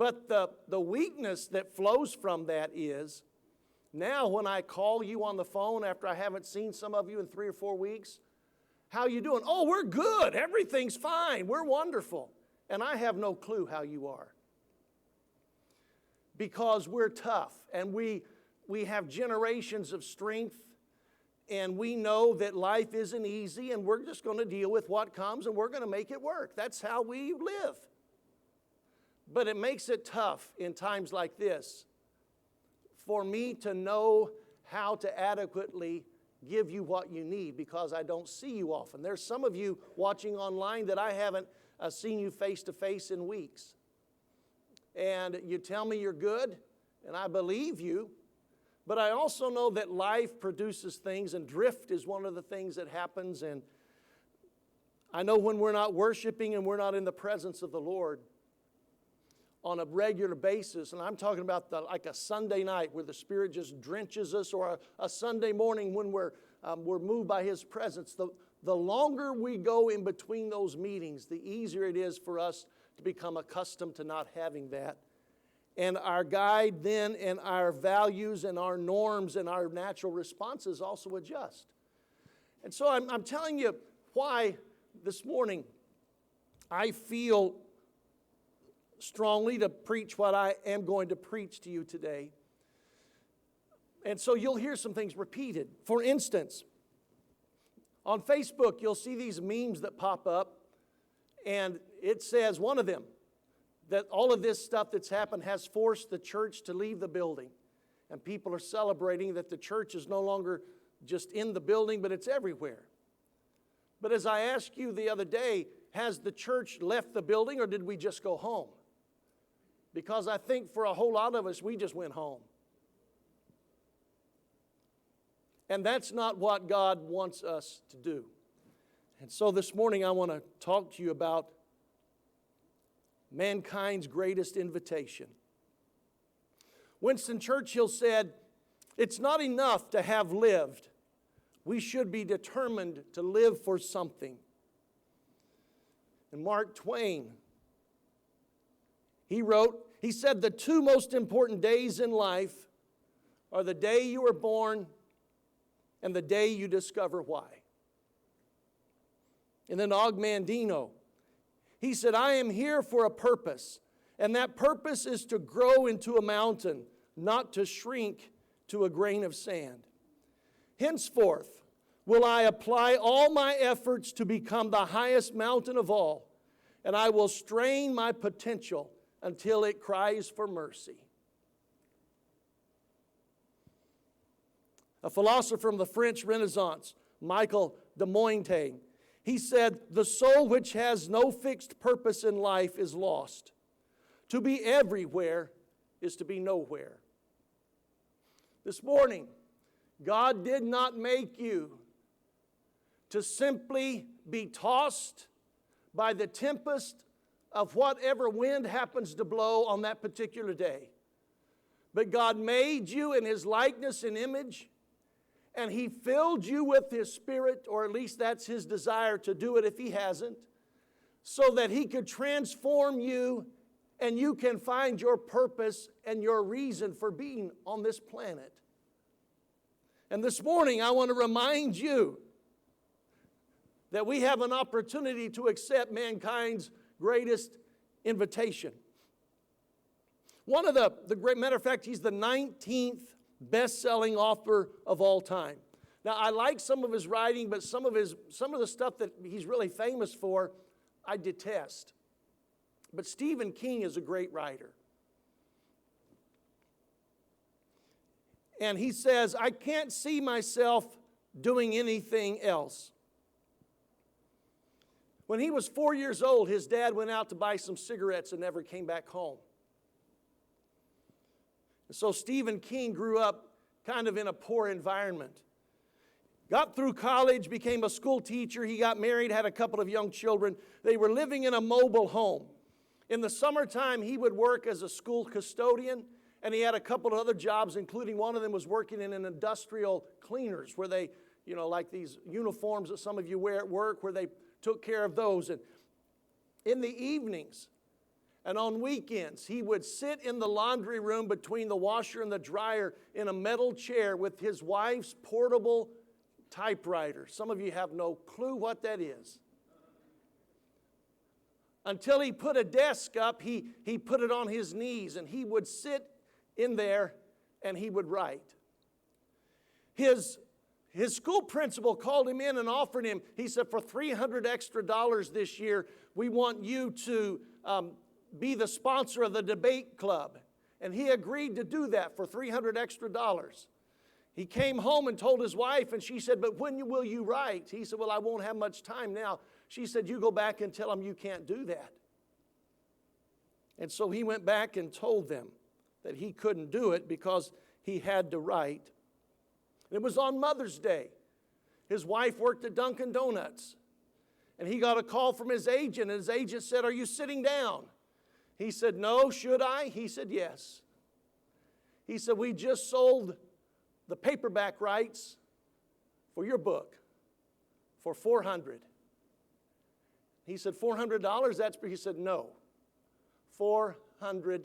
But the weakness that flows from that is, now when I call you on the phone after I haven't seen some of you in 3 or 4 weeks, how you doing? Oh, we're good. Everything's fine. We're wonderful. And I have no clue how you are. Because we're tough and we have generations of strength, and we know that life isn't easy, and we're just going to deal with what comes and we're going to make it work. That's how we live. But it makes it tough in times like this for me to know how to adequately give you what you need, because I don't see you often. There's some of you watching online that I haven't seen you face to face in weeks. And you tell me you're good, and I believe you, but I also know that life produces things, and drift is one of the things that happens. And I know when we're not worshiping and we're not in the presence of the Lord on a regular basis, and I'm talking about like a Sunday night where the Spirit just drenches us, or a Sunday morning when we're moved by His presence. The longer we go in between those meetings, the easier it is for us to become accustomed to not having that. And our guide then, and our values and our norms and our natural responses also adjust. And so I'm telling you why this morning I feel strongly to preach what I am going to preach to you today. And so you'll hear some things repeated. For instance, on Facebook, you'll see these memes that pop up, and it says, one of them, that all of this stuff that's happened has forced the church to leave the building. And people are celebrating that the church is no longer just in the building, but it's everywhere. But as I asked you the other day, has the church left the building, or did we just go home? Because I think for a whole lot of us, we just went home. And that's not what God wants us to do. And so this morning I want to talk to you about mankind's greatest invitation. Winston Churchill said, "It's not enough to have lived. We should be determined to live for something." And Mark Twain, he said, "The two most important days in life are the day you were born and the day you discover why." And then Og Mandino, he said, "I am here for a purpose, and that purpose is to grow into a mountain, not to shrink to a grain of sand. Henceforth will I apply all my efforts to become the highest mountain of all, and I will strain my potential until it cries for mercy." A philosopher from the French Renaissance, Michel de Montaigne, he said, "The soul which has no fixed purpose in life is lost. To be everywhere is to be nowhere." This morning, God did not make you to simply be tossed by the tempest of whatever wind happens to blow on that particular day. But God made you in His likeness and image, and He filled you with His Spirit, or at least that's His desire to do it if He hasn't, so that He could transform you and you can find your purpose and your reason for being on this planet. And this morning I want to remind you that we have an opportunity to accept mankind's greatest invitation. One of the great, matter of fact, he's the 19th best-selling author of all time. Now, I like some of his writing, but some of the stuff that he's really famous for, I detest. But Stephen King is a great writer. And he says, "I can't see myself doing anything else." When he was 4 years old, his dad went out to buy some cigarettes and never came back home. And so Stephen King grew up kind of in a poor environment. Got through college, became a school teacher. He got married, had a couple of young children. They were living in a mobile home. In the summertime, he would work as a school custodian, and he had a couple of other jobs, including one of them was working in an industrial cleaners where they, like these uniforms that some of you wear at work, where they took care of those. And in the evenings, And on weekends, he would sit in the laundry room between the washer and the dryer in a metal chair with his wife's portable typewriter. Some of you have no clue what that is. Until he put a desk up, he put it on his knees, and he would sit in there and he would write. His school principal called him in and offered him, he said, for $300 extra this year, we want you to be the sponsor of the debate club. And he agreed to do that for $300 extra. He came home and told his wife, and she said, but when will you write? He said, well, I won't have much time now. She said, you go back and tell them you can't do that. And so he went back and told them that he couldn't do it because he had to write. It was on Mother's Day. His wife worked at Dunkin' Donuts. And he got a call from his agent, and his agent said, are you sitting down? He said, no, should I? He said, yes. He said, we just sold the paperback rights for your book for $400. He said, $400? He said, no, $400,000.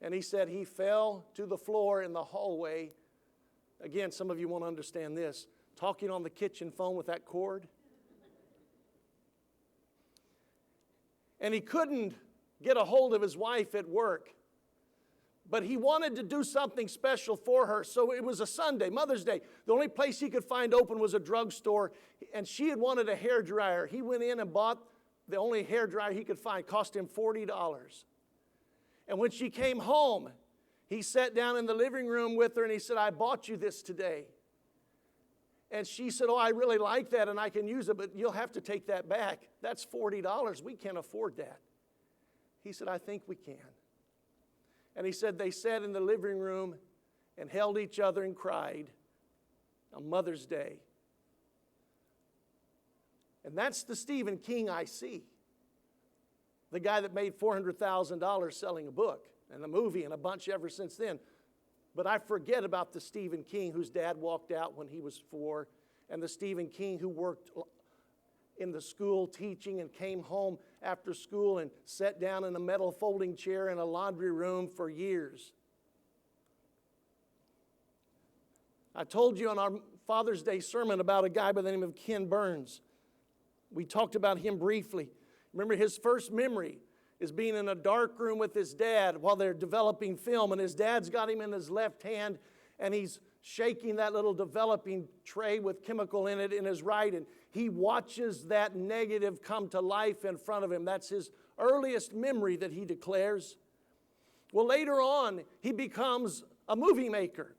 And he said he fell to the floor in the hallway. Again, some of you won't understand this. Talking on the kitchen phone with that cord. And he couldn't get a hold of his wife at work. But he wanted to do something special for her. So it was a Sunday, Mother's Day. The only place he could find open was a drugstore. And she had wanted a hairdryer. He went in and bought the only hairdryer he could find. Cost him $40. And when she came home, he sat down in the living room with her and he said, I bought you this today. And she said, oh, I really like that and I can use it, but you'll have to take that back. That's $40. We can't afford that. He said, I think we can. And he said they sat in the living room and held each other and cried on Mother's Day. And that's the Stephen King I see. The guy that made $400,000 selling a book and a movie and a bunch ever since then. But I forget about the Stephen King whose dad walked out when he was 4, and the Stephen King who worked in the school teaching and came home after school and sat down in a metal folding chair in a laundry room for years. I told you on our Father's Day sermon about a guy by the name of Ken Burns. We talked about him briefly. Remember, his first memory is being in a dark room with his dad while they're developing film, and his dad's got him in his left hand, and he's shaking that little developing tray with chemical in it in his right, and he watches that negative come to life in front of him. That's his earliest memory that he declares. Well, later on, he becomes a movie maker.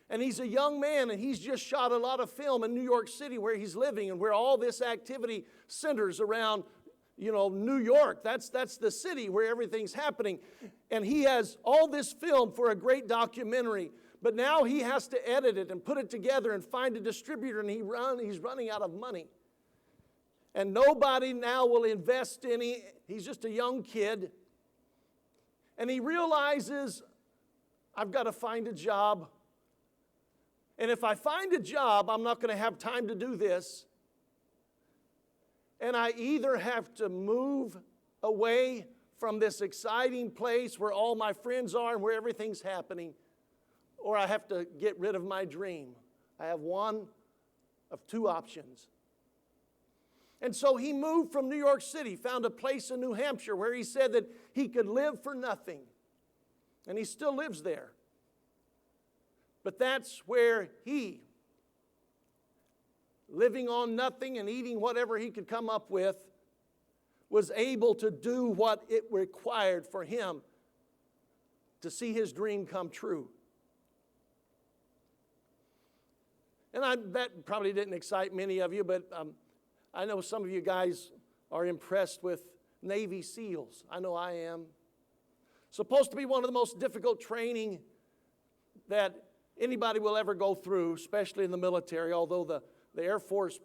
And he's a young man, and he's just shot a lot of film in New York City where he's living and where all this activity centers around, New York. That's the city where everything's happening. And he has all this film for a great documentary. But now he has to edit it and put it together and find a distributor, and he's running out of money. And nobody now will invest he's just a young kid. And he realizes, I've got to find a job. And if I find a job, I'm not going to have time to do this. And I either have to move away from this exciting place where all my friends are and where everything's happening, or I have to get rid of my dream. I have one of two options. And so he moved from New York City, found a place in New Hampshire where he said that he could live for nothing. And he still lives there. But that's where he, living on nothing and eating whatever he could come up with, was able to do what it required for him to see his dream come true. And that probably didn't excite many of you, but I know some of you guys are impressed with Navy SEALs. I know I am. Supposed to be one of the most difficult training that anybody will ever go through, especially in the military, although the Air Force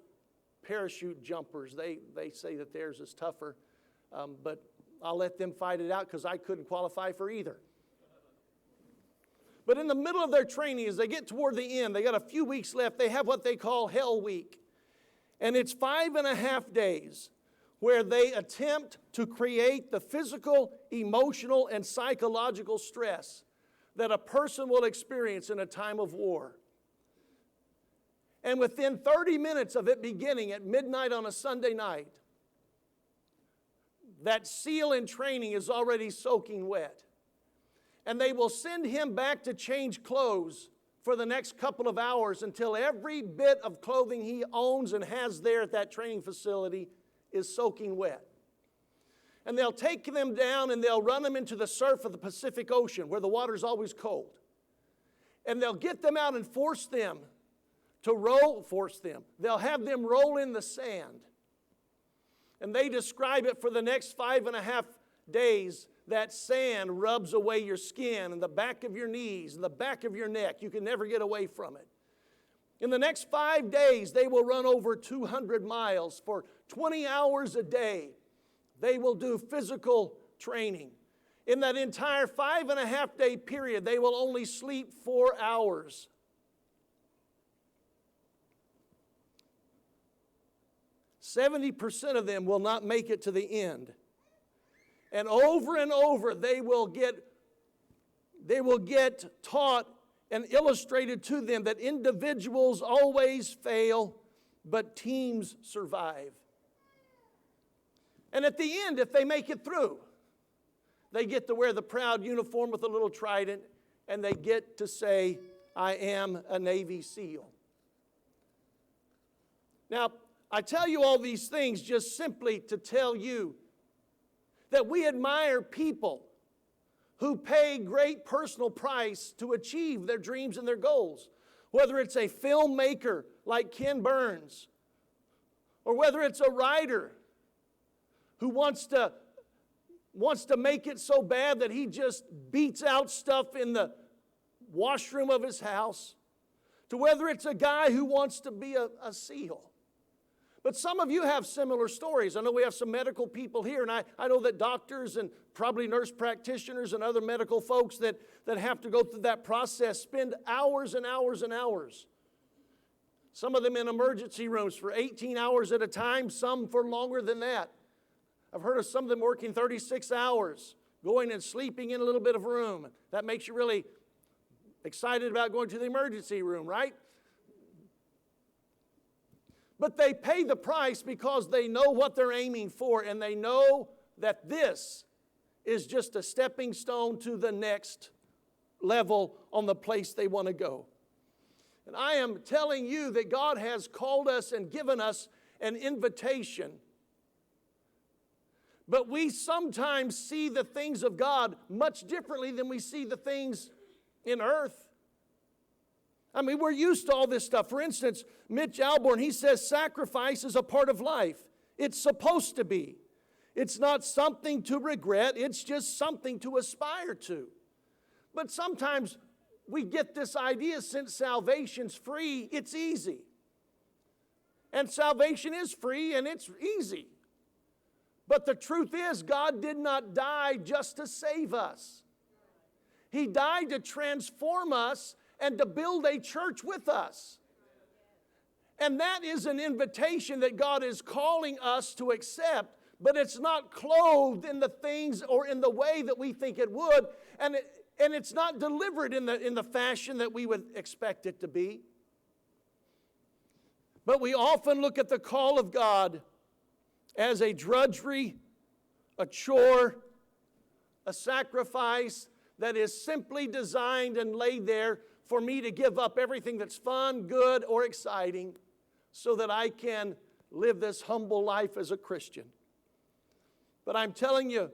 parachute jumpers, they say that theirs is tougher. But I'll let them fight it out because I couldn't qualify for either. But in the middle of their training, as they get toward the end, they got a few weeks left, they have what they call Hell Week. And it's 5.5 days where they attempt to create the physical, emotional, and psychological stress that a person will experience in a time of war. And within 30 minutes of it beginning at midnight on a Sunday night, that SEAL in training is already soaking wet. And they will send him back to change clothes for the next couple of hours until every bit of clothing he owns and has there at that training facility is soaking wet. And they'll take them down and they'll run them into the surf of the Pacific Ocean where the water's always cold. And they'll get them out and force them. They'll have them roll in the sand. And they describe it for the next 5.5 days. That sand rubs away your skin and the back of your knees and the back of your neck. You can never get away from it. In the next 5 days, they will run over 200 miles for 20 hours a day. They will do physical training. In that entire 5.5 day period, they will only sleep 4 hours. 70% of them will not make it to the end. And over, they will get taught and illustrated to them that individuals always fail, but teams survive. And at the end, if they make it through, they get to wear the proud uniform with a little trident, and they get to say, I am a Navy SEAL. Now, I tell you all these things just simply to tell you that we admire people who pay great personal price to achieve their dreams and their goals. Whether it's a filmmaker like Ken Burns, or whether it's a writer who wants to make it so bad that he just beats out stuff in the washroom of his house, to whether it's a guy who wants to be a SEAL. But some of you have similar stories. I know we have some medical people here, and I know that doctors and probably nurse practitioners and other medical folks that have to go through that process spend hours and hours and hours. Some of them in emergency rooms for 18 hours at a time, some for longer than that. I've heard of some of them working 36 hours, going and sleeping in a little bit of room. That makes you really excited about going to the emergency room, right? But they pay the price because they know what they're aiming for, and they know that this is just a stepping stone to the next level on the place they want to go. And I am telling you that God has called us and given us an invitation. But we sometimes see the things of God much differently than we see the things in earth. I mean, we're used to all this stuff. For instance, Mitch Alborn, he says sacrifice is a part of life. It's supposed to be. It's not something to regret. It's just something to aspire to. But sometimes we get this idea, since salvation's free, it's easy. And salvation is free and it's easy. But the truth is, God did not die just to save us. He died to transform us and to build a church with us. And that is an invitation that God is calling us to accept, but it's not clothed in the things or in the way that we think it would, and it's not delivered in the fashion that we would expect it to be. But we often look at the call of God as a drudgery, a chore, a sacrifice that is simply designed and laid there for me to give up everything that's fun, good, or exciting so that I can live this humble life as a Christian. But I'm telling you,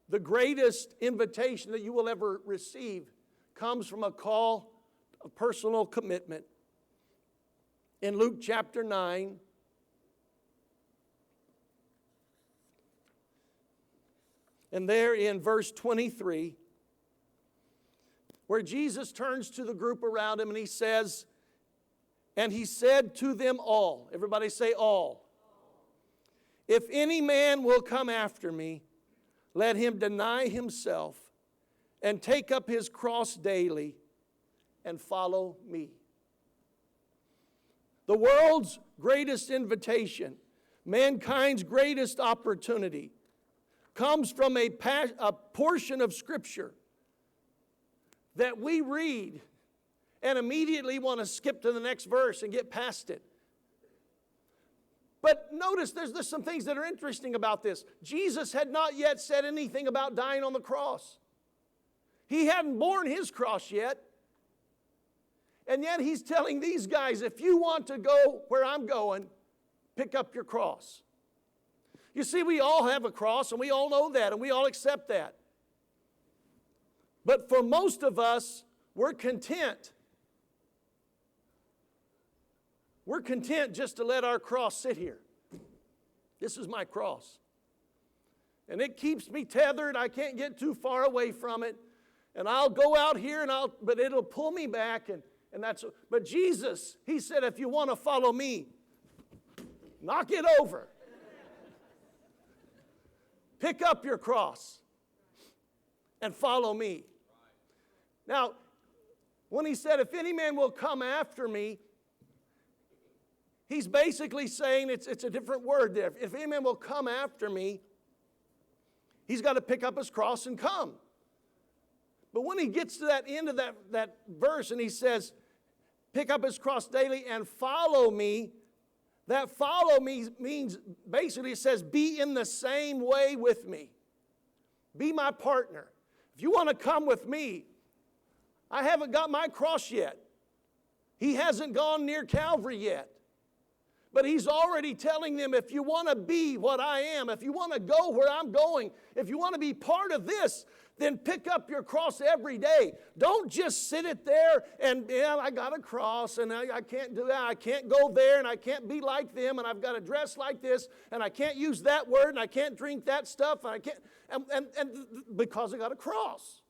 the greatest invitation that you will ever receive comes from a call of personal commitment. In Luke chapter 9, and there in verse 23, where Jesus turns to the group around him and he says, and he said to them all, everybody say all. If any man will come after me, let him deny himself and take up his cross daily and follow me. The world's greatest invitation, Mankind's greatest opportunity comes from a portion of Scripture that we read and immediately want to skip to the next verse and get past it. But notice there's some things that are interesting about this. Jesus had not yet said anything about dying on the cross. He hadn't borne his cross yet. And yet he's telling these guys, if you want to go where I'm going, pick up your cross. You see, we all have a cross, and we all know that, and we all accept that. But for most of us, we're content. We're content just to let our cross sit here. This is my cross. And it keeps me tethered. I can't get too far away from it. And I'll go out here, but it'll pull me back. But Jesus, he said, if you want to follow me, knock it over. Pick up your cross and follow me. Now, when he said, if any man will come after me, he's basically saying, it's a different word there. If any man will come after me, he's got to pick up his cross and come. But when he gets to that end of that verse and he says, pick up his cross daily and follow me, that follow me means, basically it says, be in the same way with me. Be my partner. If you want to come with me, I haven't got my cross yet. He hasn't gone near Calvary yet. But he's already telling them, if you want to be what I am, if you want to go where I'm going, if you want to be part of this, then pick up your cross every day. Don't just sit it there and, I got a cross and I can't do that. I can't go there and I can't be like them and I've got to dress like this and I can't use that word and I can't drink that stuff and I can't, and because I got a cross.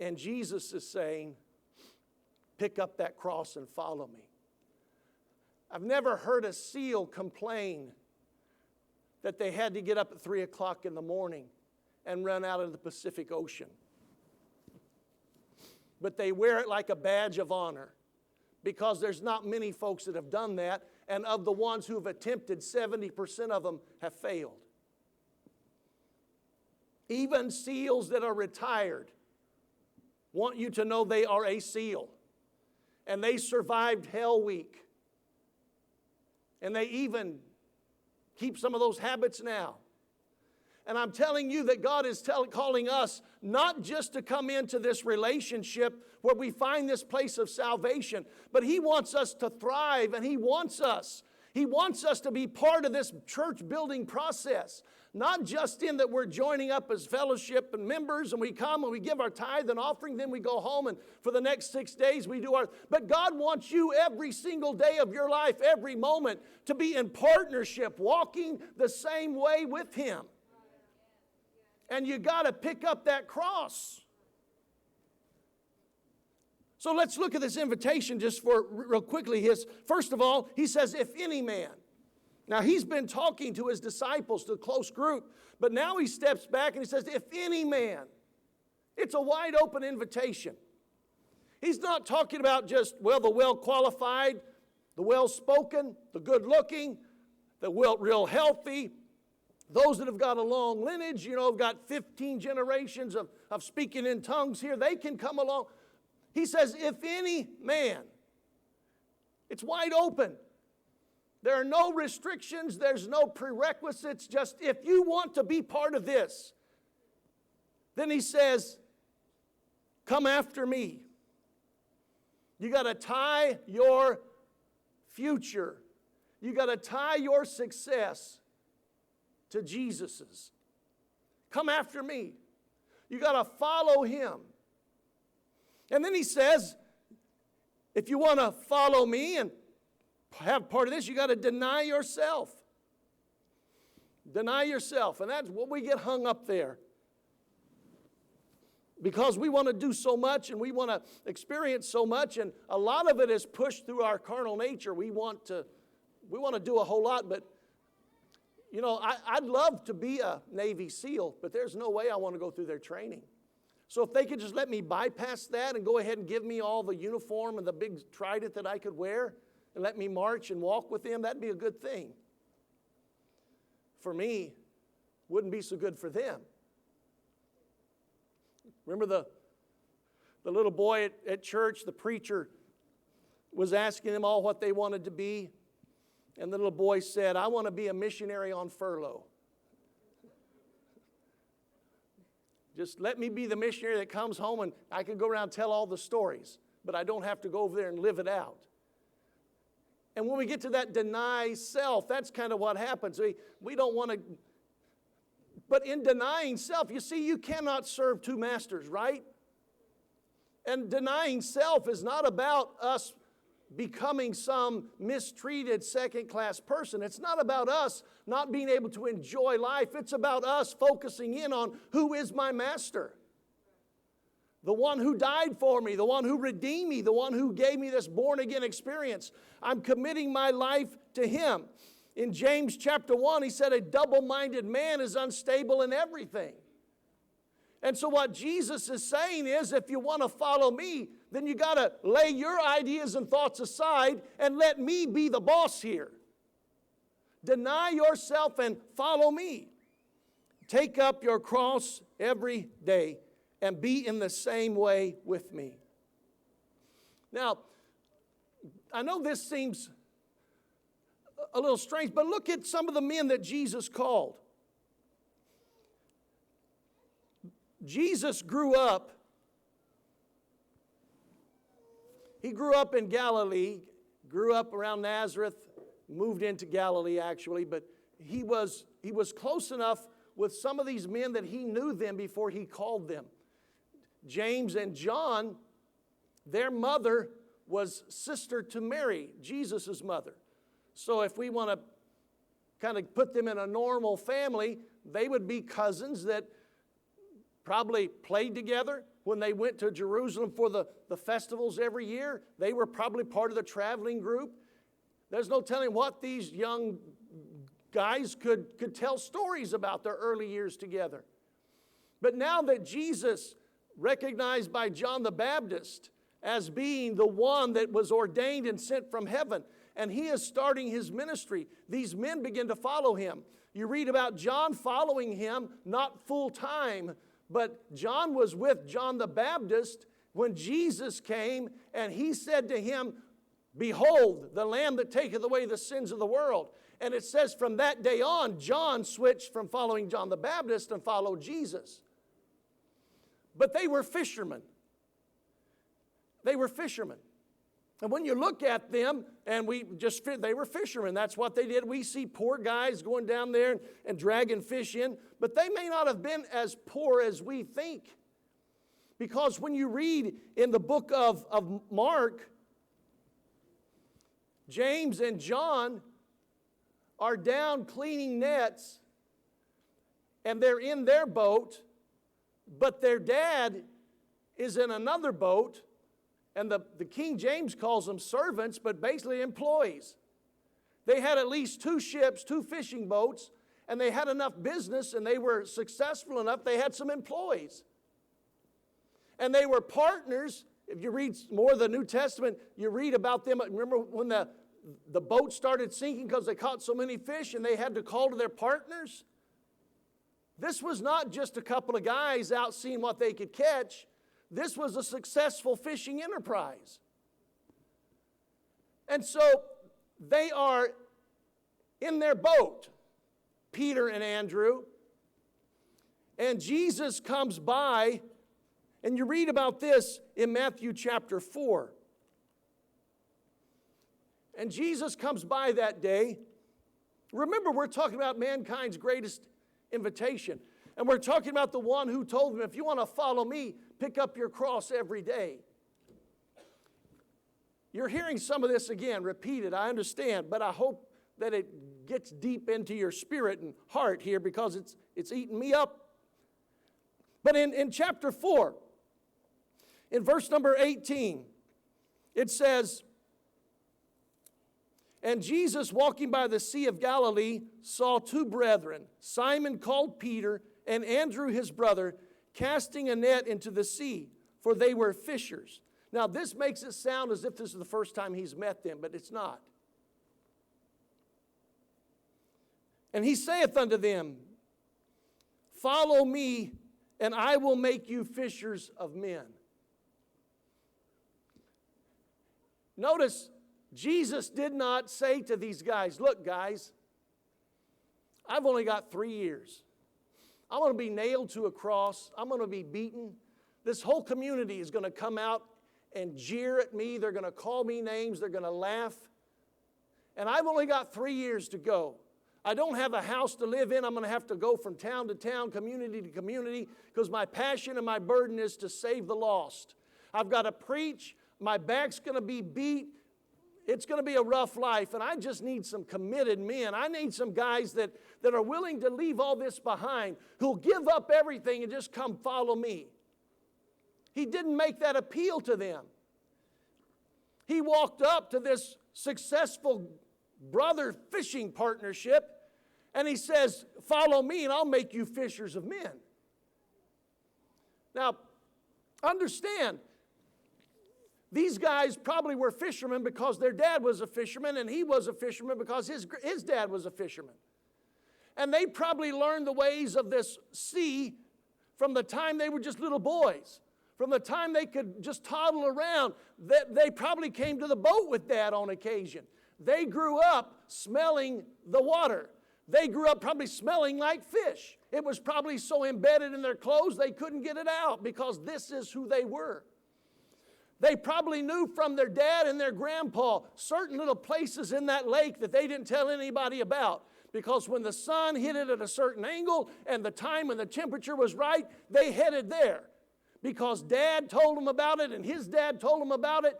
And Jesus is saying, pick up that cross and follow me. I've never heard a SEAL complain that they had to get up at 3 o'clock in the morning and run out of the Pacific Ocean. But they wear it like a badge of honor because there's not many folks that have done that, and of the ones who have attempted, 70% of them have failed. Even SEALs that are retired want you to know they are a SEAL. And they survived Hell Week. And they even keep some of those habits now. And I'm telling you that God is calling us not just to come into this relationship where we find this place of salvation, but He wants us to thrive, and He wants us to be part of this church building process. Not just in that we're joining up as fellowship and members and we come and we give our tithe and offering, then we go home and for the next 6 days we do but God wants you every single day of your life, every moment, to be in partnership, walking the same way with Him. And you got to pick up that cross. So let's look at this invitation just for real quickly. First of all, He says, if any man. Now, He's been talking to His disciples, to a close group, but now He steps back and He says, if any man. It's a wide open invitation. He's not talking about just, the well-qualified, the well-spoken, the good-looking, the real healthy, those that have got a long lineage, have got 15 generations of speaking in tongues here, they can come along. He says, if any man. It's wide open. There are no restrictions. There's no prerequisites. Just if you want to be part of this, then He says, come after me. You got to tie your future. You got to tie your success to Jesus's. Come after me. You got to follow Him. And then He says, if you want to follow me and have part of this, you got to deny yourself. Deny yourself. And that's what we get hung up there. Because we want to do so much and we want to experience so much, and a lot of it is pushed through our carnal nature. We want to do a whole lot, but I'd love to be a Navy SEAL, but there's no way I want to go through their training. So if they could just let me bypass that and go ahead and give me all the uniform and the big trident that I could wear and let me march and walk with them, that'd be a good thing. For me, wouldn't be so good for them. Remember the little boy at church, the preacher was asking them all what they wanted to be. And the little boy said, I want to be a missionary on furlough. Just let me be the missionary that comes home and I can go around and tell all the stories, but I don't have to go over there and live it out. And when we get to that deny self, that's kind of what happens. We don't want to, but in denying self, you see, you cannot serve two masters, right? And denying self is not about us becoming some mistreated second-class person. It's not about us not being able to enjoy life. It's about us focusing in on who is my master. The one who died for me, the one who redeemed me, the one who gave me this born-again experience. I'm committing my life to him. In James chapter 1, he said, a double-minded man is unstable in everything. And so what Jesus is saying is, if you want to follow me, then you got to lay your ideas and thoughts aside and let me be the boss here. Deny yourself and follow me. Take up your cross every day and be in the same way with me. Now, I know this seems a little strange, but look at some of the men that Jesus called. Jesus grew up. He grew up in Galilee, grew up around Nazareth, moved into Galilee actually, but he was close enough with some of these men that he knew them before he called them. James and John, their mother was sister to Mary, Jesus' mother. So if we want to kind of put them in a normal family, they would be cousins that probably played together. When they went to Jerusalem for the festivals every year, they were probably part of the traveling group. There's no telling what these young guys could tell stories about their early years together. But now that Jesus, recognized by John the Baptist as being the one that was ordained and sent from heaven, and he is starting his ministry, these men begin to follow him. You read about John following him, not full time, but John was with John the Baptist when Jesus came, and he said to him, behold, the Lamb that taketh away the sins of the world. And it says from that day on, John switched from following John the Baptist and followed Jesus. But they were fishermen. They were fishermen. And when you look at them, and they were fishermen. That's what they did. We see poor guys going down there and dragging fish in, but they may not have been as poor as we think. Because when you read in the book of Mark, James and John are down cleaning nets, and they're in their boat, but their dad is in another boat. And the King James calls them servants, but basically employees. They had at least 2 ships, 2 fishing boats, and they had enough business, and they were successful enough, they had some employees. And they were partners. If you read more of the New Testament, you read about them. Remember when the boat started sinking because they caught so many fish, and they had to call to their partners? This was not just a couple of guys out seeing what they could catch. This was a successful fishing enterprise. And so they are in their boat, Peter and Andrew, and Jesus comes by, and you read about this in Matthew chapter 4. And Jesus comes by that day. Remember, we're talking about mankind's greatest invitation. And we're talking about the one who told them, if you want to follow me, pick up your cross every day. You're hearing some of this again repeated, I understand, but I hope that it gets deep into your spirit and heart here because it's eating me up. But in chapter 4, in verse number 18, it says, and Jesus, walking by the Sea of Galilee, saw 2 brethren, Simon called Peter, and Andrew his brother, casting a net into the sea, for they were fishers. Now, this makes it sound as if this is the first time he's met them, but it's not. And he saith unto them, follow me, and I will make you fishers of men. Notice, Jesus did not say to these guys, look, guys, I've only got 3 years. I'm going to be nailed to a cross. I'm going to be beaten. This whole community is going to come out and jeer at me. They're going to call me names. They're going to laugh. And I've only got 3 years to go. I don't have a house to live in. I'm going to have to go from town to town, community to community, because my passion and my burden is to save the lost. I've got to preach. My back's going to be beat. It's going to be a rough life, and I just need some committed men. I need some guys that are willing to leave all this behind, who'll give up everything and just come follow me. He didn't make that appeal to them. He walked up to this successful brother fishing partnership, and he says, follow me and I'll make you fishers of men. Now, understand, these guys probably were fishermen because their dad was a fisherman, and he was a fisherman because his dad was a fisherman. And they probably learned the ways of this sea from the time they were just little boys. From the time they could just toddle around, they probably came to the boat with dad on occasion. They grew up smelling the water. They grew up probably smelling like fish. It was probably so embedded in their clothes they couldn't get it out because this is who they were. They probably knew from their dad and their grandpa certain little places in that lake that they didn't tell anybody about. Because when the sun hit it at a certain angle and the time when the temperature was right, they headed there. Because dad told them about it and his dad told them about it.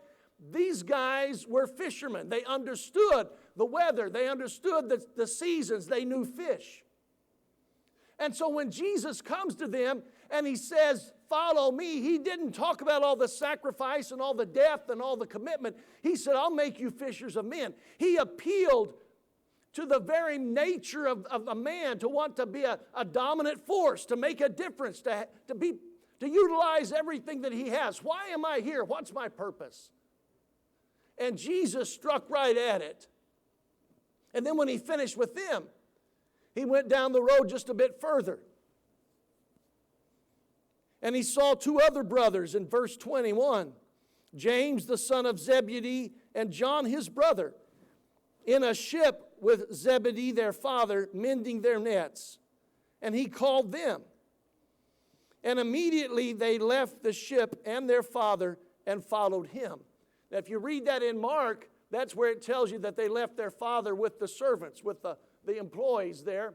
These guys were fishermen. They understood the weather. They understood the seasons. They knew fish. And so when Jesus comes to them and he says, follow me, he didn't talk about all the sacrifice and all the death and all the commitment. He said, I'll make you fishers of men. He appealed to the very nature of a man to want to be a dominant force, to make a difference, to utilize everything that he has. Why am I here? What's my purpose? And Jesus struck right at it. And then when he finished with them, he went down the road just a bit further. And he saw two other brothers in verse 21, James the son of Zebedee and John his brother, in a ship with Zebedee their father, mending their nets. And he called them. And immediately they left the ship and their father and followed him. Now, if you read that in Mark, that's where it tells you that they left their father with the servants, with the employees there.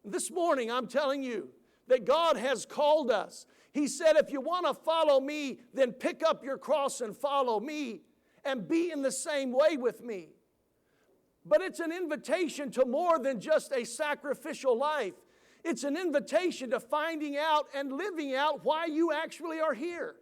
This morning, I'm telling you that God has called us. He said, if you want to follow me, then pick up your cross and follow me and be in the same way with me. But it's an invitation to more than just a sacrificial life. It's an invitation to finding out and living out why you actually are here.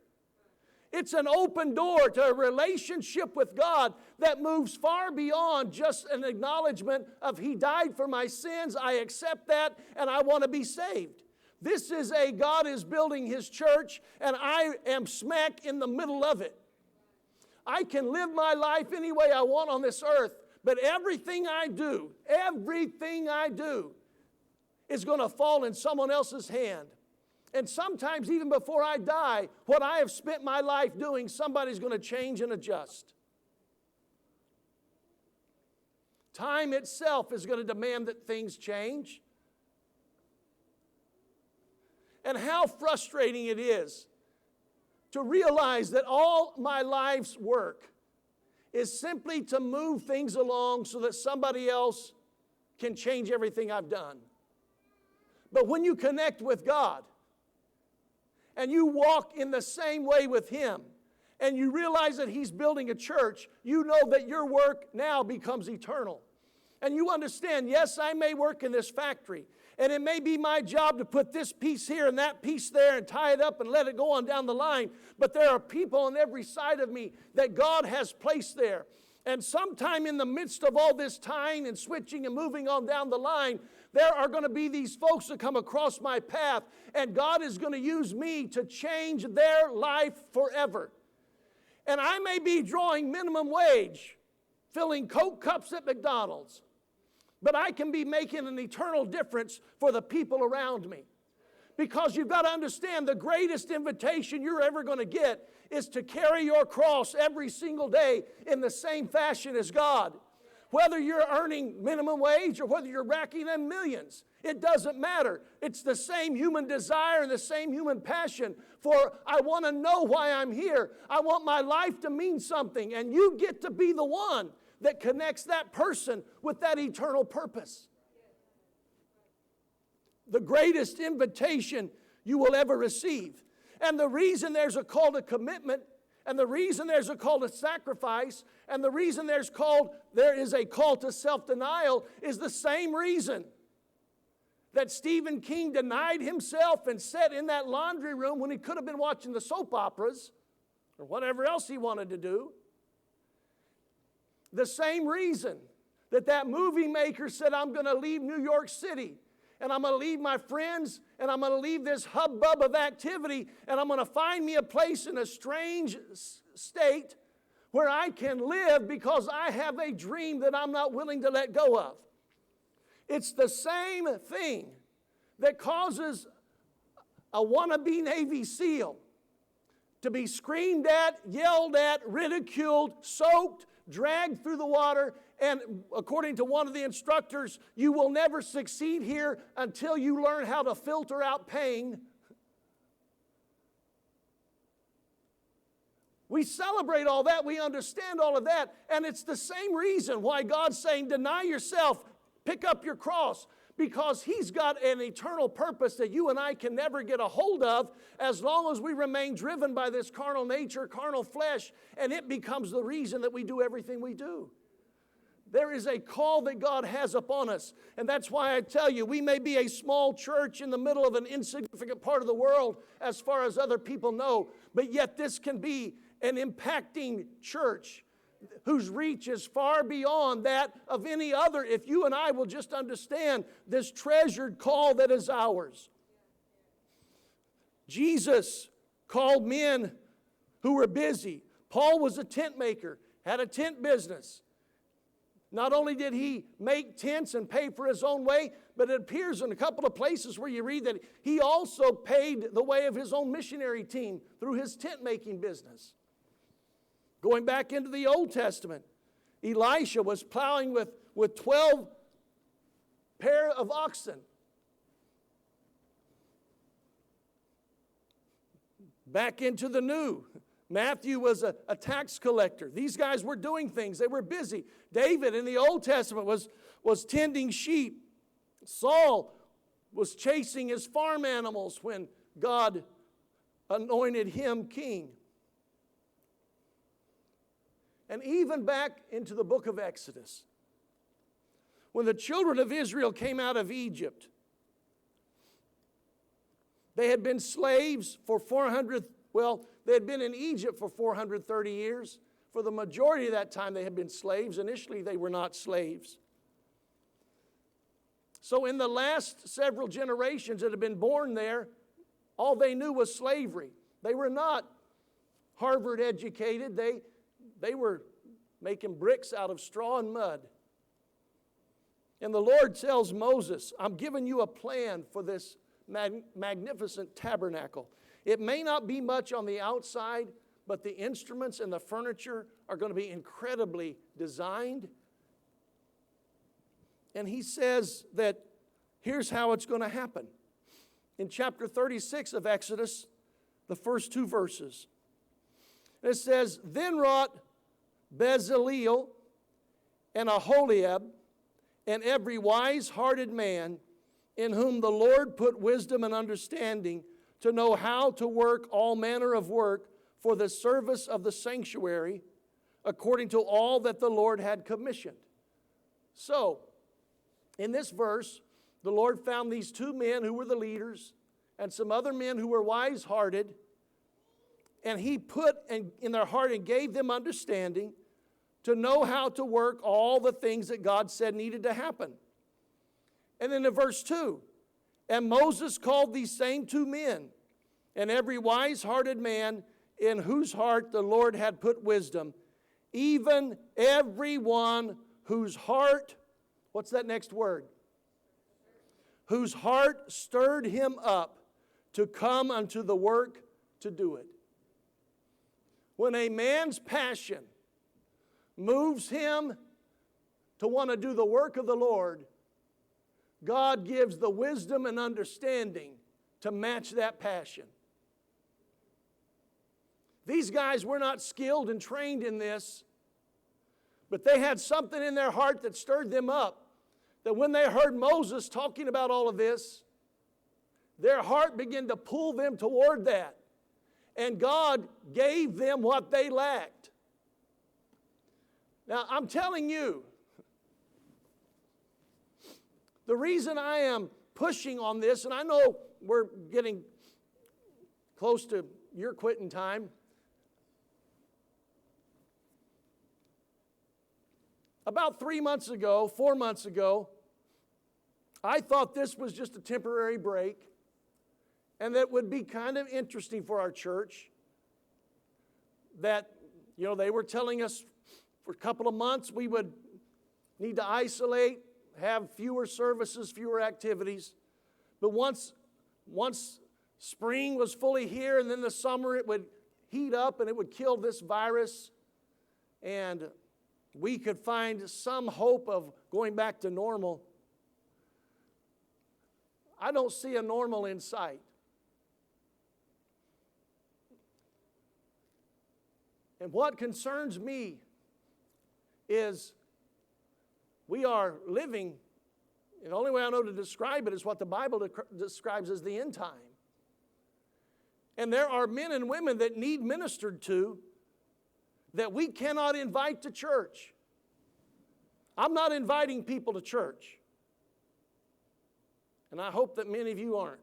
It's an open door to a relationship with God that moves far beyond just an acknowledgement of He died for my sins, I accept that, and I want to be saved. This is God is building His church, and I am smack in the middle of it. I can live my life any way I want on this earth, but everything I do is going to fall in someone else's hand. And sometimes even before I die, what I have spent my life doing, somebody's going to change and adjust. Time itself is going to demand that things change. And how frustrating it is to realize that all my life's work is simply to move things along so that somebody else can change everything I've done. But when you connect with God and you walk in the same way with Him and you realize that He's building a church, you know that your work now becomes eternal. And you understand, yes, I may work in this factory, and it may be my job to put this piece here and that piece there and tie it up and let it go on down the line, but there are people on every side of me that God has placed there. And sometime in the midst of all this tying and switching and moving on down the line, there are going to be these folks that come across my path, and God is going to use me to change their life forever. And I may be drawing minimum wage, filling Coke cups at McDonald's, but I can be making an eternal difference for the people around me. Because you've got to understand, the greatest invitation you're ever going to get is to carry your cross every single day in the same fashion as God. Whether you're earning minimum wage or whether you're racking in millions, it doesn't matter. It's the same human desire and the same human passion for, I want to know why I'm here. I want my life to mean something. And you get to be the one that connects that person with that eternal purpose. The greatest invitation you will ever receive. And the reason there's a call to commitment, and the reason there's a call to sacrifice, and the reason there is a call to self-denial is the same reason that Stephen King denied himself and sat in that laundry room when he could have been watching the soap operas or whatever else he wanted to do. The same reason that movie maker said, I'm going to leave New York City, and I'm going to leave my friends, and I'm going to leave this hubbub of activity, and I'm going to find me a place in a strange state where I can live because I have a dream that I'm not willing to let go of. It's the same thing that causes a wannabe Navy SEAL to be screamed at, yelled at, ridiculed, soaked, dragged through the water, and according to one of the instructors, you will never succeed here until you learn how to filter out pain. We celebrate all that, we understand all of that, and it's the same reason why God's saying, deny yourself, pick up your cross, because He's got an eternal purpose that you and I can never get a hold of as long as we remain driven by this carnal nature, carnal flesh, and it becomes the reason that we do everything we do. There is a call that God has upon us, and that's why I tell you, we may be a small church in the middle of an insignificant part of the world as far as other people know, but yet this can be an impacting church whose reach is far beyond that of any other, if you and I will just understand this treasured call that is ours. Jesus called men who were busy. Paul was a tent maker, had a tent business. Not only did he make tents and pay for his own way, but it appears in a couple of places where you read that he also paid the way of his own missionary team through his tent making business. Going back into the Old Testament, Elisha was plowing with 12 pair of oxen. Back into the New, Matthew was a tax collector. These guys were doing things. They were busy. David in the Old Testament was tending sheep. Saul was chasing his farm animals when God anointed him king. And even back into the book of Exodus, when the children of Israel came out of Egypt, they had been slaves for they had been in Egypt for 430 years. For the majority of that time, they had been slaves. Initially, they were not slaves. So in the last several generations that had been born there, all they knew was slavery. They were not Harvard educated. They were making bricks out of straw and mud. And the Lord tells Moses, I'm giving you a plan for this magnificent tabernacle. It may not be much on the outside, but the instruments and the furniture are going to be incredibly designed. And he says that here's how it's going to happen. In chapter 36 of Exodus, the first 2 verses, it says, Then wrought Bezaleel and Aholiab and every wise-hearted man in whom the Lord put wisdom and understanding to know how to work all manner of work for the service of the sanctuary, according to all that the Lord had commissioned. So, in this verse, the Lord found these 2 men who were the leaders and some other men who were wise-hearted, and He put in their heart and gave them understanding to know how to work all the things that God said needed to happen. And then in verse 2, and Moses called these same 2 men, and every wise-hearted man in whose heart the Lord had put wisdom, even every one whose heart, what's that next word? Whose heart stirred him up to come unto the work to do it. When a man's passion moves him to want to do the work of the Lord, God gives the wisdom and understanding to match that passion. These guys were not skilled and trained in this, but they had something in their heart that stirred them up, that when they heard Moses talking about all of this, their heart began to pull them toward that. And God gave them what they lacked. Now, I'm telling you, the reason I am pushing on this, and I know we're getting close to your quitting time. About 4 months ago, I thought this was just a temporary break and that would be kind of interesting for our church. That, they were telling us for a couple of months we would need to isolate, have fewer services, fewer activities. But once spring was fully here and then the summer it would heat up and it would kill this virus and we could find some hope of going back to normal. I don't see a normal in sight. And what concerns me is we are living, and the only way I know to describe it is what the Bible describes as the end time. And there are men and women that need ministered to that we cannot invite to church. I'm not inviting people to church. And I hope that many of you aren't.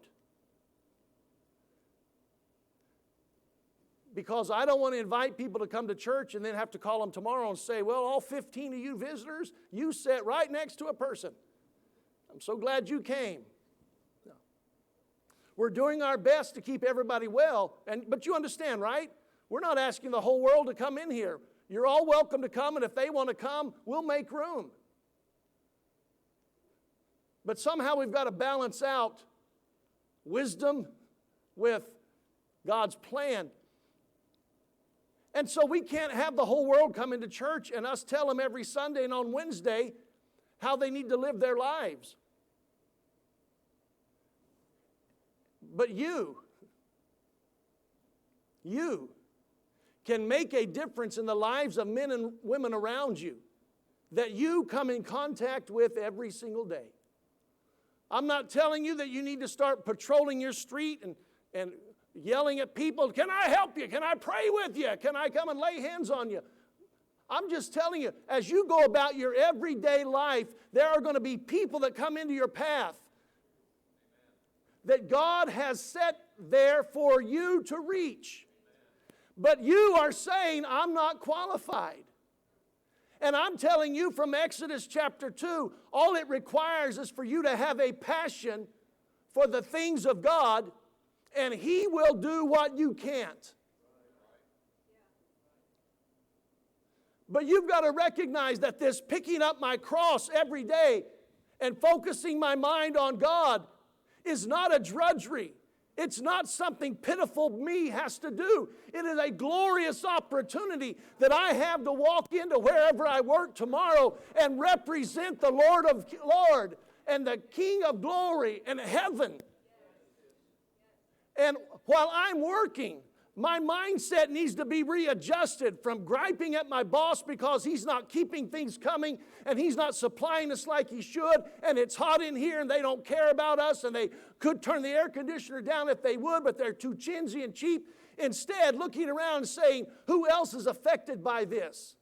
Because I don't want to invite people to come to church and then have to call them tomorrow and say, well, all 15 of you visitors, you sat right next to a person. I'm so glad you came. No. We're doing our best to keep everybody well, but you understand, right? We're not asking the whole world to come in here. You're all welcome to come, and if they want to come, we'll make room. But somehow we've got to balance out wisdom with God's plan. And so we can't have the whole world come into church and us tell them every Sunday and on Wednesday how they need to live their lives. But you can make a difference in the lives of men and women around you that you come in contact with every single day. I'm not telling you that you need to start patrolling your street and yelling at people, can I help you? Can I pray with you? Can I come and lay hands on you? I'm just telling you, as you go about your everyday life, there are going to be people that come into your path that God has set there for you to reach. But you are saying, I'm not qualified. And I'm telling you from Exodus chapter 2, all it requires is for you to have a passion for the things of God, and He will do what you can't. But you've got to recognize that this picking up my cross every day and focusing my mind on God is not a drudgery. It's not something pitiful me has to do. It is a glorious opportunity that I have to walk into wherever I work tomorrow and represent the Lord of Lords and the King of glory and heaven. And while I'm working, my mindset needs to be readjusted from griping at my boss because he's not keeping things coming and he's not supplying us like he should, and it's hot in here and they don't care about us and they could turn the air conditioner down if they would, but they're too chintzy and cheap. Instead, looking around and saying, who else is affected by this?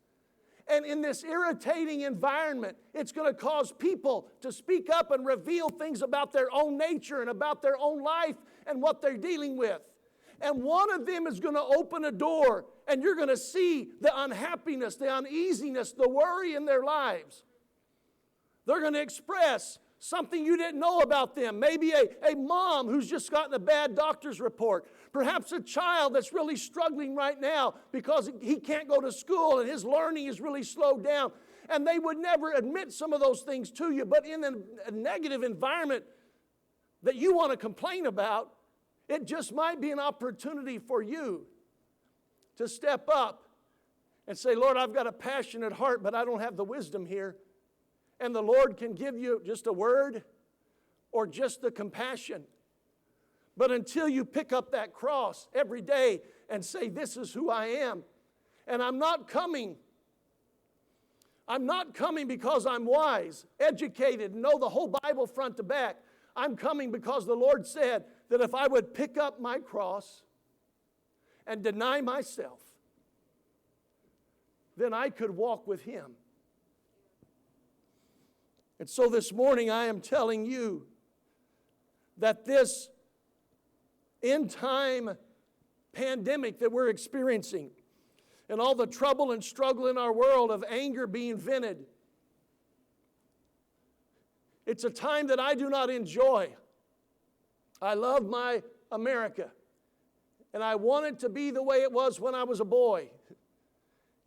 And in this irritating environment, it's going to cause people to speak up and reveal things about their own nature and about their own life and what they're dealing with. And one of them is going to open a door, and you're going to see the unhappiness, the uneasiness, the worry in their lives. They're going to express something you didn't know about them. Maybe a mom who's just gotten a bad doctor's report. Perhaps a child that's really struggling right now because he can't go to school and his learning is really slowed down. And they would never admit some of those things to you, but in a negative environment that you want to complain about, it just might be an opportunity for you to step up and say, Lord, I've got a passionate heart, but I don't have the wisdom here. And the Lord can give you just a word or just the compassion. But until you pick up that cross every day and say, this is who I am, and I'm not coming because I'm wise, educated, know the whole Bible front to back. I'm coming because the Lord said that if I would pick up my cross and deny myself, then I could walk with Him. And so this morning I am telling you that this end-time pandemic that we're experiencing and all the trouble and struggle in our world of anger being vented, it's a time that I do not enjoy. I love my America, and I want it to be the way it was when I was a boy.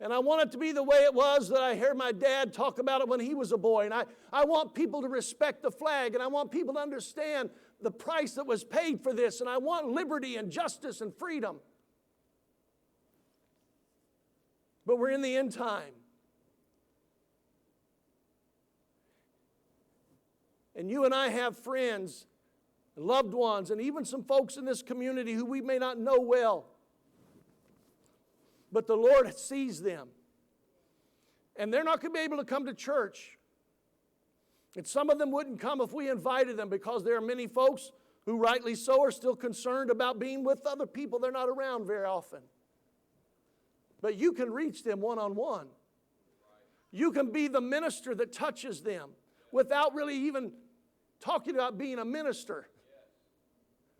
And I want it to be the way it was that I heard my dad talk about it when he was a boy. And I want people to respect the flag, and I want people to understand the price that was paid for this, and I want liberty and justice and freedom. But we're in the end time. And you and I have friends, loved ones, and even some folks in this community who we may not know well. But the Lord sees them. And they're not going to be able to come to church. And some of them wouldn't come if we invited them, because there are many folks who, rightly so, are still concerned about being with other people they're not around very often. But you can reach them one-on-one. You can be the minister that touches them without really even talking about being a minister.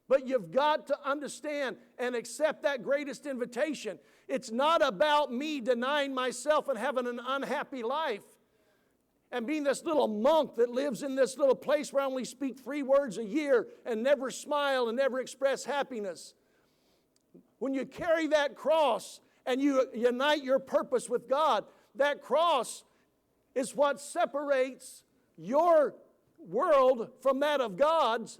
But you've got to understand and accept that greatest invitation. It's not about me denying myself and having an unhappy life and being this little monk that lives in this little place where I only speak 3 words a year and never smile and never express happiness. When you carry that cross and you unite your purpose with God, that cross is what separates your world from that of God's,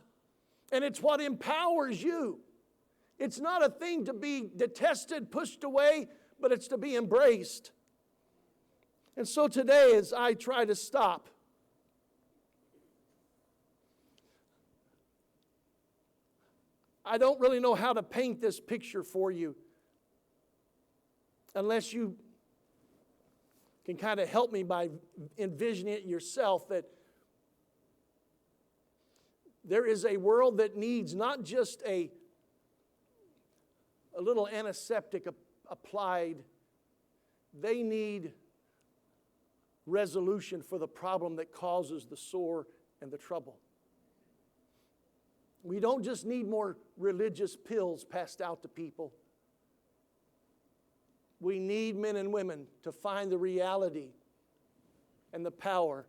and it's what empowers you. It's not a thing to be detested, pushed away, but it's to be embraced. And so today, as I try to stop, I don't really know how to paint this picture for you unless you can kind of help me by envisioning it yourself, that there is a world that needs not just a little antiseptic applied. They need resolution for the problem that causes the sore and the trouble. We don't just need more religious pills passed out to people. We need men and women to find the reality and the power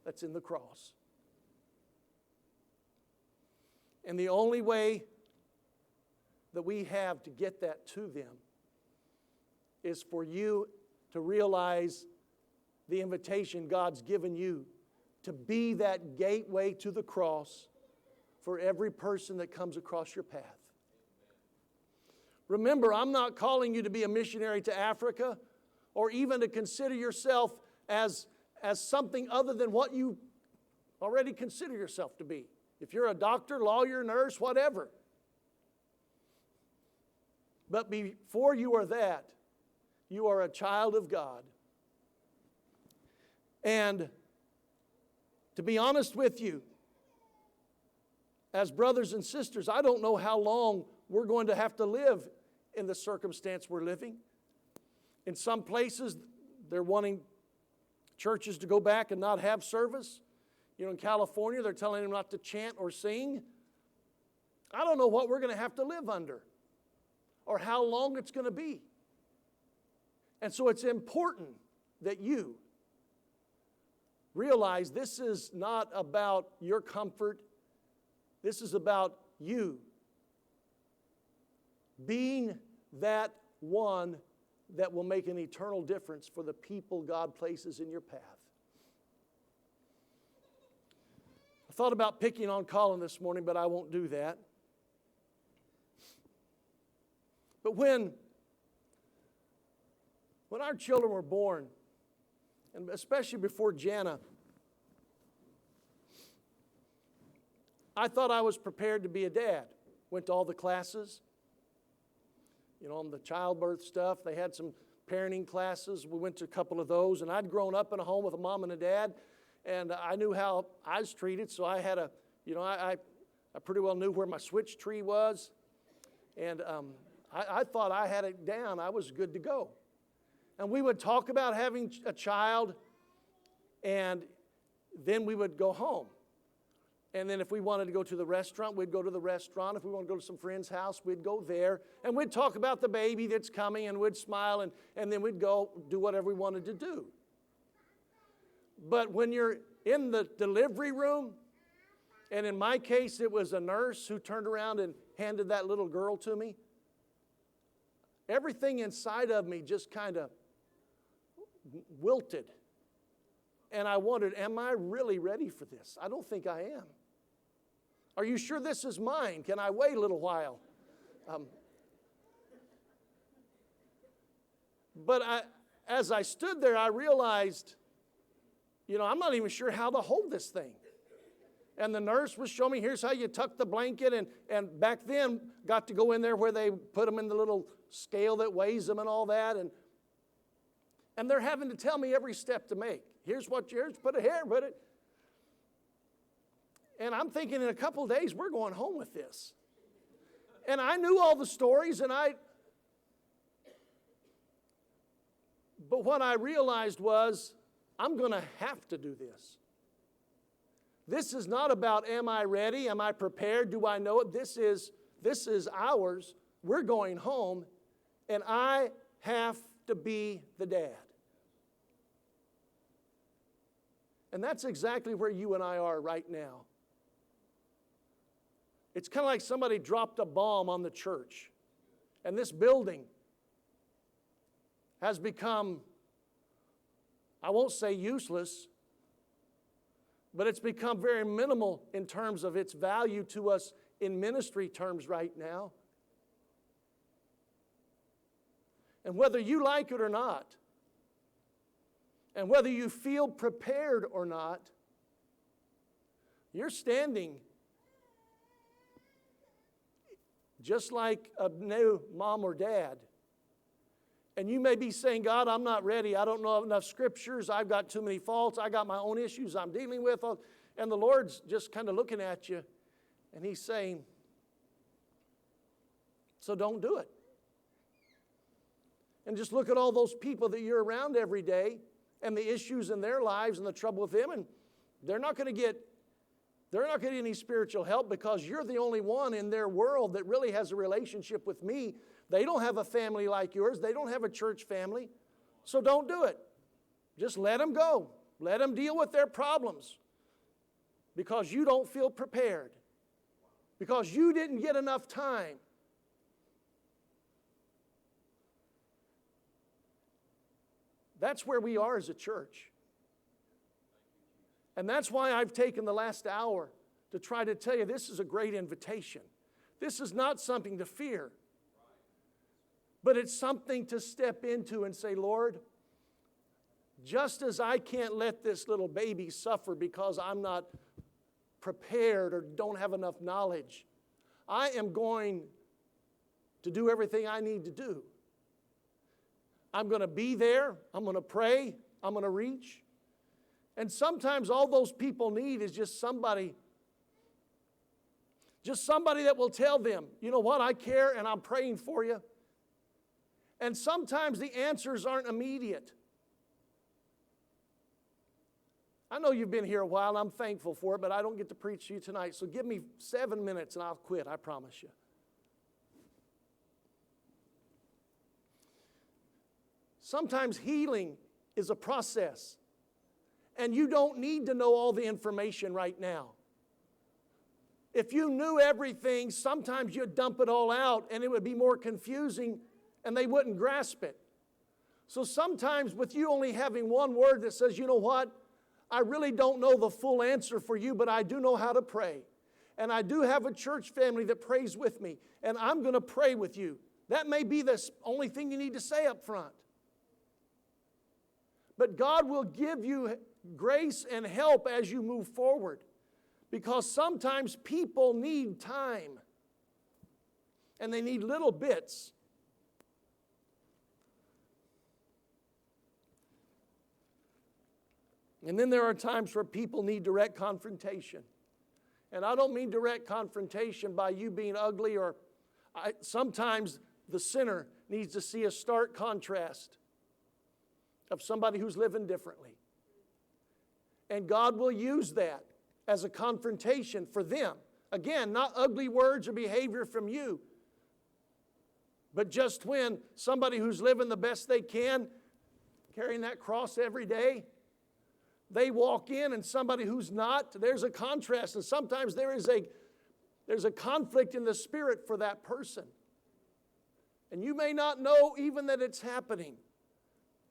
that's in the cross. And the only way that we have to get that to them is for you to realize the invitation God's given you to be that gateway to the cross for every person that comes across your path. Remember, I'm not calling you to be a missionary to Africa or even to consider yourself as something other than what you already consider yourself to be. If you're a doctor, lawyer, nurse, whatever. But before you are that, you are a child of God. And to be honest with you, as brothers and sisters, I don't know how long we're going to have to live in the circumstance we're living. In some places, they're wanting churches to go back and not have service. You know, in California, they're telling them not to chant or sing. I don't know what we're going to have to live under or how long it's going to be. And so it's important that you realize this is not about your comfort. This is about you being that one that will make an eternal difference for the people God places in your path. I thought about picking on Colin this morning, but I won't do that. But when our children were born, and especially before Jana, I thought I was prepared to be a dad. Went to all the classes, on the childbirth stuff. They had some parenting classes. We went to a couple of those, and I'd grown up in a home with a mom and a dad, and I knew how I was treated, so I had I pretty well knew where my switch tree was, and I thought I had it down. I was good to go. And we would talk about having a child, and then we would go home. And then if we wanted to go to the restaurant, we'd go to the restaurant. If we wanted to go to some friend's house, we'd go there. And we'd talk about the baby that's coming, and we'd smile, and then we'd go do whatever we wanted to do. But when you're in the delivery room, and in my case, it was a nurse who turned around and handed that little girl to me, everything inside of me just kind of wilted. And I wondered, am I really ready for this? I don't think I am. Are you sure this is mine? Can I wait a little while? But as I stood there, I realized, I'm not even sure how to hold this thing. And the nurse was showing me, here's how you tuck the blanket. And back then, got to go in there where they put them in the little scale that weighs them and all that. And they're having to tell me every step to make. Here's put it here, put it. And I'm thinking in a couple of days, we're going home with this. And I knew all the stories, but what I realized was, I'm going to have to do this. This is not about, am I ready? Am I prepared? Do I know it? This is ours. We're going home, and I have to be the dad. And that's exactly where you and I are right now. It's kind of like somebody dropped a bomb on the church. And this building has become, I won't say useless, but it's become very minimal in terms of its value to us in ministry terms right now. And whether you like it or not, and whether you feel prepared or not, you're standing just like a new mom or dad. And you may be saying, God, I'm not ready. I don't know enough scriptures. I've got too many faults. I got my own issues I'm dealing with. And the Lord's just kind of looking at you, and He's saying, so don't do it. And just look at all those people that you're around every day and the issues in their lives and the trouble with them, and they're not going to get any spiritual help because you're the only one in their world that really has a relationship with me. They don't have a family like yours. They don't have a church family. So don't do it. Just let them go. Let them deal with their problems because you don't feel prepared, because you didn't get enough time. That's where we are as a church. And that's why I've taken the last hour to try to tell you this is a great invitation. This is not something to fear, but it's something to step into and say, Lord, just as I can't let this little baby suffer because I'm not prepared or don't have enough knowledge, I am going to do everything I need to do. I'm going to be there. I'm going to pray. I'm going to reach. And sometimes all those people need is just somebody that will tell them, you know what, I care and I'm praying for you. And sometimes the answers aren't immediate. I know you've been here a while. I'm thankful for it, but I don't get to preach to you tonight. So give me 7 minutes and I'll quit, I promise you. Sometimes healing is a process, and you don't need to know all the information right now. If you knew everything, sometimes you'd dump it all out and it would be more confusing and they wouldn't grasp it. So sometimes with you only having one word that says, you know what, I really don't know the full answer for you, but I do know how to pray. And I do have a church family that prays with me, and I'm going to pray with you. That may be the only thing you need to say up front. But God will give you grace and help as you move forward. Because sometimes people need time. And they need little bits. And then there are times where people need direct confrontation. And I don't mean direct confrontation by you being ugly or... sometimes the sinner needs to see a stark contrast of somebody who's living differently. And God will use that as a confrontation for them. Again, not ugly words or behavior from you, but just when somebody who's living the best they can, carrying that cross every day, they walk in and somebody who's not, there's a contrast. And sometimes there's a conflict in the spirit for that person. And you may not know even that it's happening,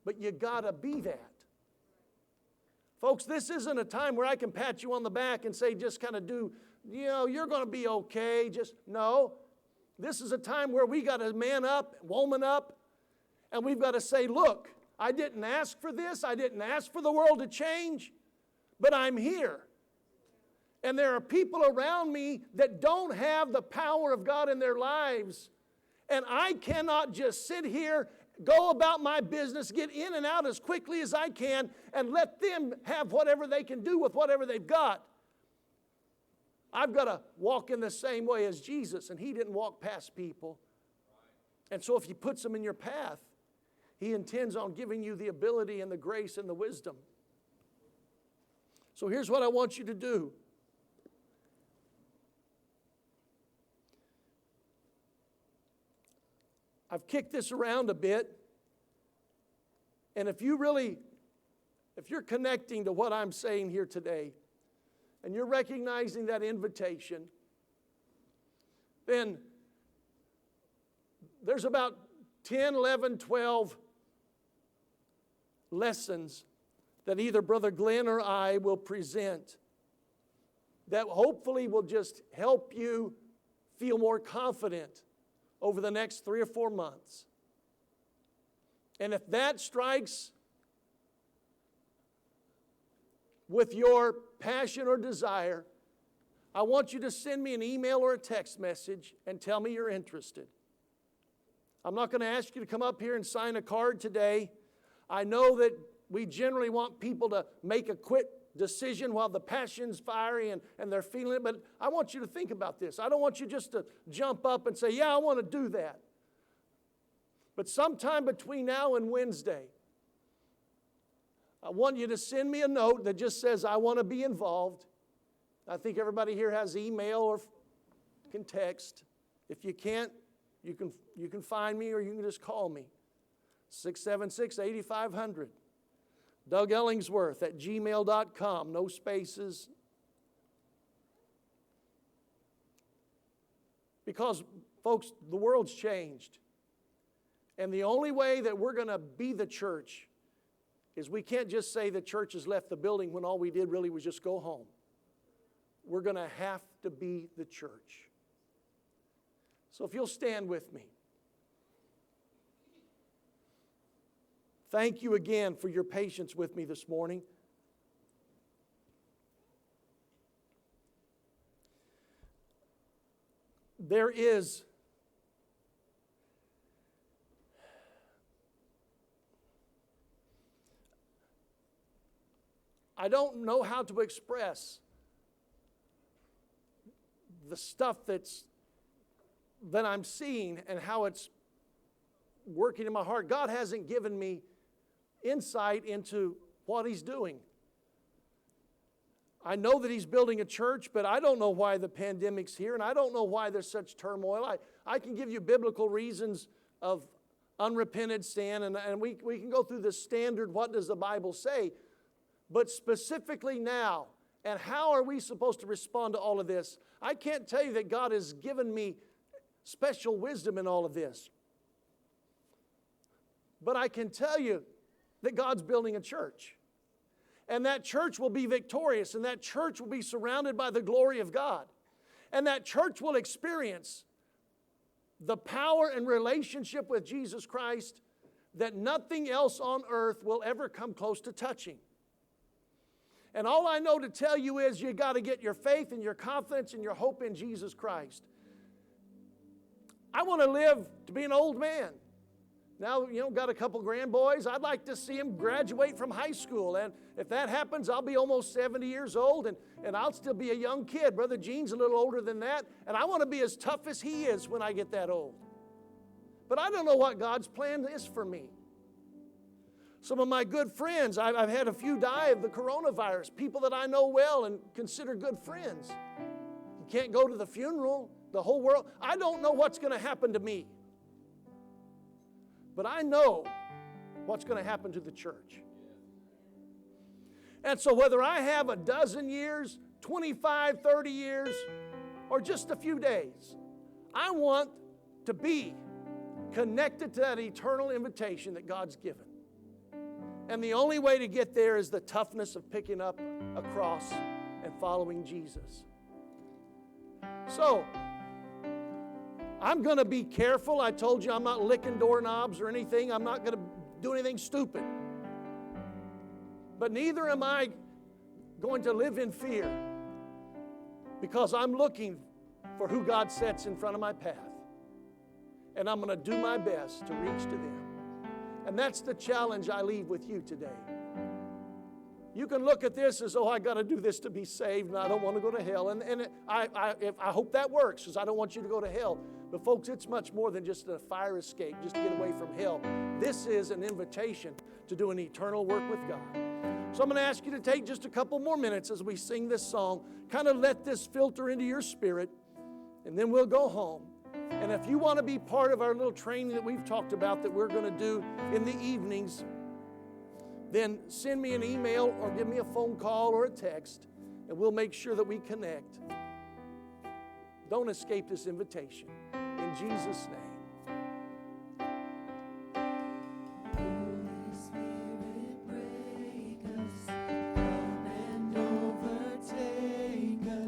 but you gotta be that. Folks, this isn't a time where I can pat you on the back and say, just kind of do, you're going to be okay. No. This is a time where we got to man up, woman up, and we've got to say, look, I didn't ask for this. I didn't ask for the world to change, but I'm here. And there are people around me that don't have the power of God in their lives. And I cannot just sit here, go about my business, get in and out as quickly as I can, and let them have whatever they can do with whatever they've got. I've got to walk in the same way as Jesus, and He didn't walk past people. And so if He puts them in your path, He intends on giving you the ability and the grace and the wisdom. So here's what I want you to do. I've kicked this around a bit. And if you're connecting to what I'm saying here today, and you're recognizing that invitation, then there's about 10, 11, 12 lessons that either Brother Glenn or I will present that hopefully will just help you feel more confident over the next 3 or 4 months. And if that strikes with your passion or desire, I want you to send me an email or a text message and tell me you're interested. I'm not going to ask you to come up here and sign a card today. I know that we generally want people to make a quick decision while the passion's fiery and they're feeling it, but I want you to think about this. I don't want you just to jump up and say, yeah, I want to do that. But sometime between now and Wednesday, I want you to send me a note that just says, I want to be involved. I think everybody here has email or can text. If you can't, you can find me or you can just call me. 676-8500. Doug Ellingsworth at gmail.com. No spaces. Because, folks, the world's changed. And the only way that we're going to be the church is we can't just say the church has left the building when all we did really was just go home. We're going to have to be the church. So if you'll stand with me. Thank you again for your patience with me this morning. There is I don't know how to express the stuff that I'm seeing and how it's working in my heart. God hasn't given me insight into what He's doing. I know that He's building a church, but I don't know why the pandemic's here, and I don't know why there's such turmoil. I can give you biblical reasons of unrepented sin, and we can go through the standard, what does the Bible say? But specifically now, and how are we supposed to respond to all of this? I can't tell you that God has given me special wisdom in all of this. But I can tell you that God's building a church. And that church will be victorious, and that church will be surrounded by the glory of God. And that church will experience the power and relationship with Jesus Christ that nothing else on earth will ever come close to touching. And all I know to tell you is you got to get your faith and your confidence and your hope in Jesus Christ. I want to live to be an old man. Now, got a couple grandboys. I'd like to see them graduate from high school. And if that happens, I'll be almost 70 years old, and I'll still be a young kid. Brother Gene's a little older than that, and I want to be as tough as he is when I get that old. But I don't know what God's plan is for me. Some of my good friends, I've had a few die of the coronavirus, people that I know well and consider good friends. You can't go to the funeral, the whole world. I don't know what's going to happen to me. But I know what's going to happen to the church. And so whether I have a dozen years, 25, 30 years, or just a few days, I want to be connected to that eternal invitation that God's given. And the only way to get there is the toughness of picking up a cross and following Jesus. So, I'm going to be careful. I told you I'm not licking doorknobs or anything. I'm not going to do anything stupid. But neither am I going to live in fear, because I'm looking for who God sets in front of my path. And I'm going to do my best to reach to them. And that's the challenge I leave with you today. You can look at this as, I got to do this to be saved, and I don't want to go to hell. And I hope that works, because I don't want you to go to hell. But folks, it's much more than just a fire escape, just to get away from hell. This is an invitation to do an eternal work with God. So I'm going to ask you to take just a couple more minutes as we sing this song. Kind of let this filter into your spirit, and then we'll go home. And if you want to be part of our little training that we've talked about that we're going to do in the evenings, then send me an email or give me a phone call or a text, and we'll make sure that we connect. Don't escape this invitation. In Jesus' name.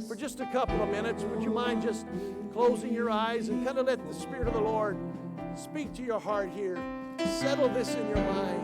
For just a couple of minutes, would you mind just closing your eyes and kind of let the Spirit of the Lord speak to your heart here. Settle this in your mind.